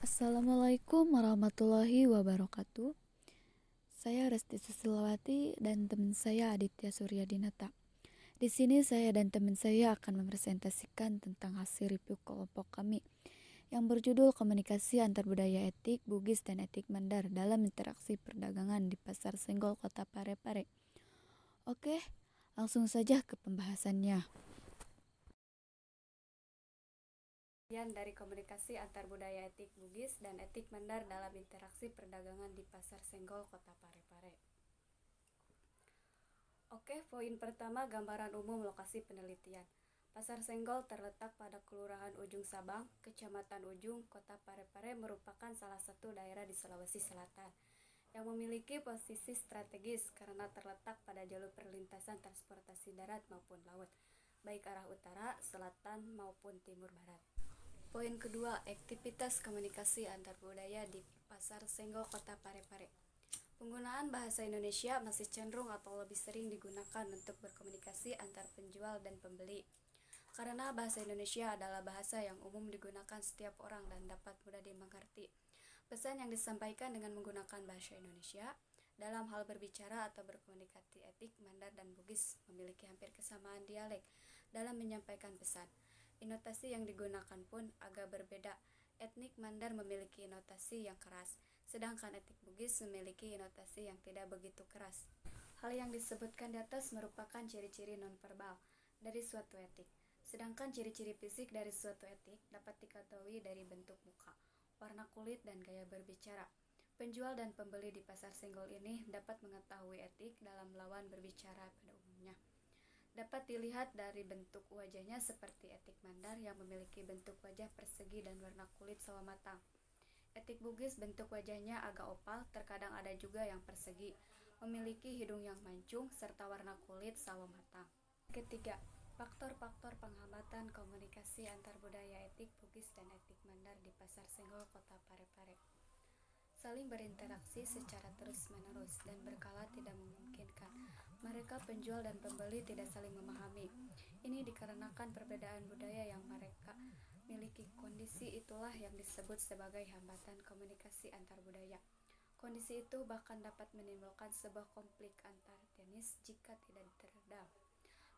Assalamualaikum warahmatullahi wabarakatuh. Saya Resti Susilawati dan teman saya Aditya Suryadinata. Di sini saya dan teman saya akan mempresentasikan tentang hasil review kelompok kami yang berjudul Komunikasi Antar Budaya Etik, Bugis, dan Etik Mandar dalam Interaksi Perdagangan di Pasar Senggol Kota Parepare. Oke, langsung saja ke pembahasannya. Dari komunikasi antar budaya etik Bugis dan etik Mandar dalam interaksi perdagangan di Pasar Senggol Kota Parepare. Oke, poin pertama gambaran umum lokasi penelitian. Pasar Senggol terletak pada Kelurahan Ujung Sabang, Kecamatan Ujung, Kota Parepare merupakan salah satu daerah di Sulawesi Selatan yang memiliki posisi strategis karena terletak pada jalur perlintasan transportasi darat maupun laut, baik arah utara, selatan maupun timur barat. Poin kedua, aktivitas komunikasi antar budaya di Pasar Senggol Kota Parepare. Penggunaan bahasa Indonesia masih cenderung atau lebih sering digunakan untuk berkomunikasi antar penjual dan pembeli. Karena bahasa Indonesia adalah bahasa yang umum digunakan setiap orang dan dapat mudah dimengerti. Pesan yang disampaikan dengan menggunakan bahasa Indonesia dalam hal berbicara atau berkomunikasi etik, Mandar, dan Bugis memiliki hampir kesamaan dialek dalam menyampaikan pesan. Intonasi yang digunakan pun agak berbeda. Etnik Mandar memiliki intonasi yang keras, sedangkan etnik Bugis memiliki intonasi yang tidak begitu keras. Hal yang disebutkan di atas merupakan ciri-ciri nonverbal dari suatu etik. Sedangkan ciri-ciri fisik dari suatu etik dapat diketahui dari bentuk muka, warna kulit, dan gaya berbicara. Penjual dan pembeli di Pasar Senggol ini dapat mengetahui etik dalam lawan berbicara pada umumnya. Dapat dilihat dari bentuk wajahnya seperti etik Mandar yang memiliki bentuk wajah persegi dan warna kulit sawo matang. Etik Bugis bentuk wajahnya agak opal, terkadang ada juga yang persegi, memiliki hidung yang mancung, serta warna kulit sawo matang. Ketiga, faktor-faktor penghambatan komunikasi antar budaya etik Bugis dan etik Mandar di Pasar Senggol Kota Parepare. Saling berinteraksi secara terus-menerus dan berkala tidak memungkinkan. Mereka penjual dan pembeli tidak saling memahami. Ini dikarenakan perbedaan budaya yang mereka miliki. Kondisi itulah yang disebut sebagai hambatan komunikasi antar budaya. Kondisi itu bahkan dapat menimbulkan sebuah konflik antar etnis jika tidak diredam.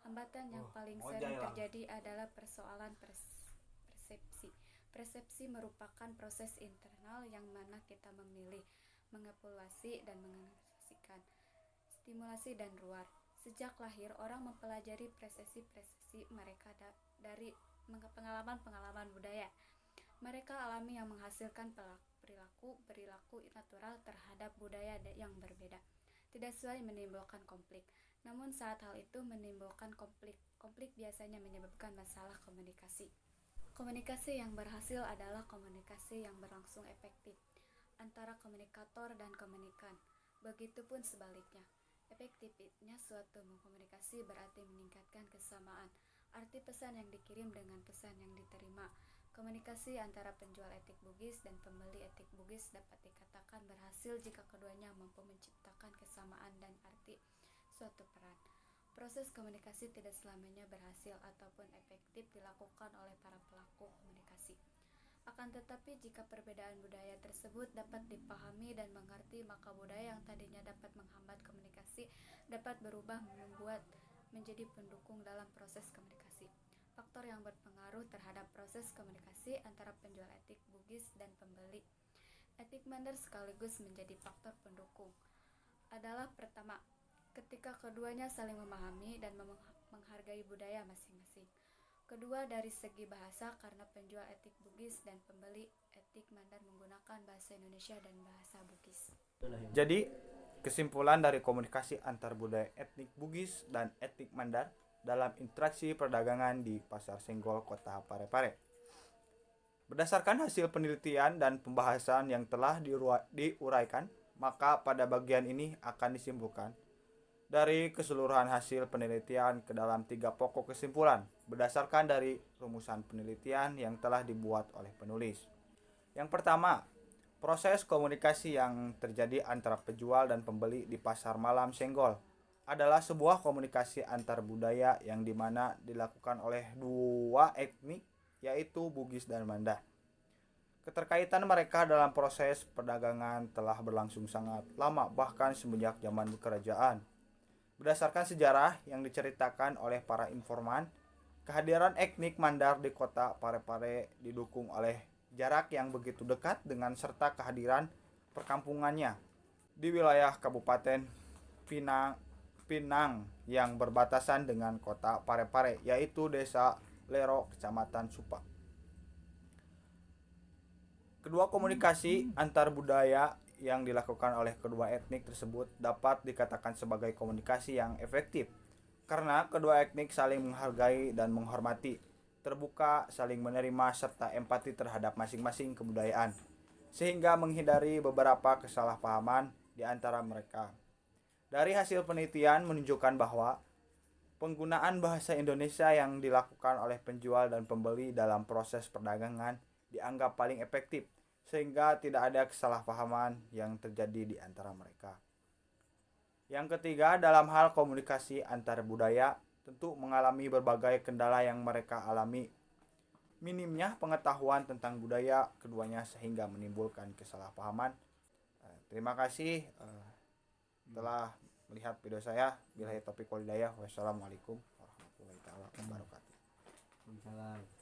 Hambatan yang paling sering terjadi adalah persoalan persepsi. Persepsi merupakan proses internal yang mana kita memilih, mengevaluasi, dan menganalisasikan stimulasi dan luar. Sejak lahir, orang mempelajari persepsi mereka dari pengalaman-pengalaman budaya. Mereka alami yang menghasilkan perilaku natural terhadap budaya yang berbeda. Tidak sesuai menimbulkan konflik. Namun saat hal itu menimbulkan konflik biasanya menyebabkan masalah komunikasi. Komunikasi yang berhasil adalah komunikasi yang berlangsung efektif antara komunikator dan komunikan. Begitupun sebaliknya. Efektifnya suatu komunikasi berarti meningkatkan kesamaan arti pesan yang dikirim dengan pesan yang diterima. Komunikasi antara penjual etik Bugis dan pembeli etik Bugis dapat dikatakan berhasil jika keduanya mampu menciptakan kesamaan dan arti suatu peran. Proses komunikasi tidak selamanya berhasil ataupun efektif dilakukan oleh para pelaku komunikasi. Akan tetapi jika perbedaan budaya tersebut dapat dipahami dan mengerti, maka budaya yang tadinya dapat menghambat komunikasi dapat berubah membuat menjadi pendukung dalam proses komunikasi. Faktor yang berpengaruh terhadap proses komunikasi antara penjual etik Bugis dan pembeli etik Mandar sekaligus menjadi faktor pendukung adalah pertama, ketika keduanya saling memahami dan menghargai budaya masing-masing. Kedua, dari segi bahasa, karena penjual etik Bugis dan pembeli etik Mandar menggunakan bahasa Indonesia dan bahasa Bugis. Jadi, kesimpulan dari komunikasi antar budaya etnik Bugis dan etnik Mandar dalam interaksi perdagangan di Pasar Senggol Kota Parepare. Berdasarkan hasil penelitian dan pembahasan yang telah diuraikan, maka pada bagian ini akan disimpulkan dari keseluruhan hasil penelitian ke dalam 3 pokok kesimpulan berdasarkan dari rumusan penelitian yang telah dibuat oleh penulis. Yang pertama, proses komunikasi yang terjadi antara penjual dan pembeli di pasar malam Senggol adalah sebuah komunikasi antar budaya yang dimana dilakukan oleh dua etnik, yaitu Bugis dan Mandar. Keterkaitan mereka dalam proses perdagangan telah berlangsung sangat lama, bahkan semenjak zaman kerajaan. Berdasarkan sejarah yang diceritakan oleh para informan, kehadiran etnik Mandar di kota Parepare didukung oleh jarak yang begitu dekat dengan serta kehadiran perkampungannya di wilayah Kabupaten Pinang yang berbatasan dengan kota Parepare, yaitu Desa Lero, Kecamatan Supa. Kedua komunikasi antar budaya yang dilakukan oleh kedua etnik tersebut dapat dikatakan sebagai komunikasi yang efektif karena kedua etnik saling menghargai dan menghormati, terbuka, saling menerima, serta empati terhadap masing-masing kebudayaan, sehingga menghindari beberapa kesalahpahaman di antara mereka. Dari hasil penelitian menunjukkan bahwa penggunaan bahasa Indonesia yang dilakukan oleh penjual dan pembeli dalam proses perdagangan dianggap paling efektif, sehingga tidak ada kesalahpahaman yang terjadi di antara mereka. Yang ketiga, dalam hal komunikasi antar budaya, tentu mengalami berbagai kendala yang mereka alami. Minimnya pengetahuan tentang budaya keduanya sehingga menimbulkan kesalahpahaman. Terima kasih telah melihat video saya. Billahi taufiq wal hidayah. Wassalamualaikum warahmatullahi wabarakatuh. Waalaikumsalam.